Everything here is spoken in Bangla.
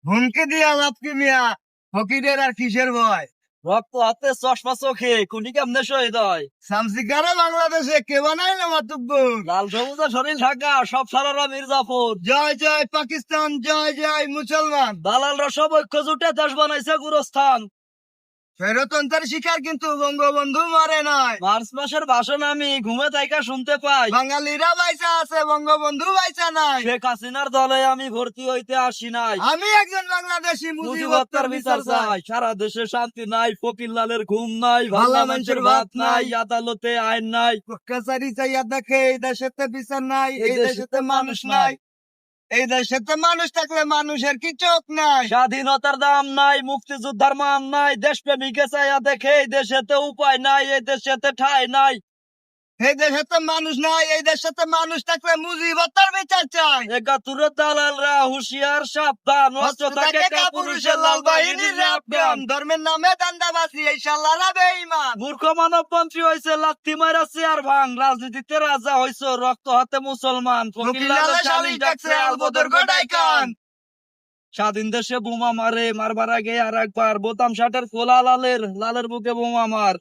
হুমকি দিয়া লাভ কি মিয়া? ফকিরের আর কিসের ভয়? রক্ত হাতে চশমা চোখে খুনি কেমনে শহীদ হয়? শামসিকারা বাংলাদেশে কে বানাই না মাতুব্বর? লাল সবুজা শরীর ঢাকা সব সারারা মির্জাফর। জয় জয় পাকিস্তান, জয় জয় মুসলমান। দালালরা সব ঐক্য জুটে দেশ বানাইছে গুরস্থান। ফেরতন্ত্রের শিকার কিন্তু বঙ্গবন্ধু মরে নাই। মার্চ মাসের ভাষণ আমি ঘুমে তাইকা শুনতে পাই। বাঙালিরা বাইসা আছে, বঙ্গবন্ধু বাইসা নাই। শেখ হাসিনার দলে আমি ভর্তি হইতে আসি নাই। আমি একজন বাংলাদেশি, মুজিবত্তার বিচার চাই। সারা দেশে শান্তি নাই, ফকির লালের ঘুম নাই, ভালা ভালা মানুষের মানুষের ভাত ভাত নাই, নাই। আদালতে আইন নাই। কাছারি চাইয়া দেখে এই দেশেতে বিচার নাই, এই এই দেশেতে দেশেতে মানুষ মানুষ নাই। নাই। এই দেশেতে মানুষ থাকলে মানুষের কি চোখ নাই? স্বাধীনতার দাম নাই, মুক্তিযোদ্ধার মান নাই, দেশপ্রেমিকে চাইয়া দেখে এই দেশেতে উপায় নাই, এই দেশেতে ঠাই নাই। এই দেশেতে মানুষ নাই, এই দেশেতে মানুষ থাকলে মুজিবতার বিচার চাই। একাত্তরের দালালরা হুঁশিয়ার সাবধান, অস্ত্র থাকে কাপুরুষের লাল বাহিনীর আফগান। ধর্মের নামে দান্দাবাজি, এই শালারা বেঈমান। মূর্খ মানব মন্ত্রী হয়েছে লাথি মারা চেয়ার ভাঙ, রাজনীতিতে রাজা হয়েছে রক্ত হাতে মুসলমান। ফকিরলালে শালিশ ডাকছে আলবদর গোটাই কান। স্বাধীন দেশে বোমা মারে, মারবার আগে আর একবার বোতাম শার্টের খোলা লালের বুকে বোমা মার।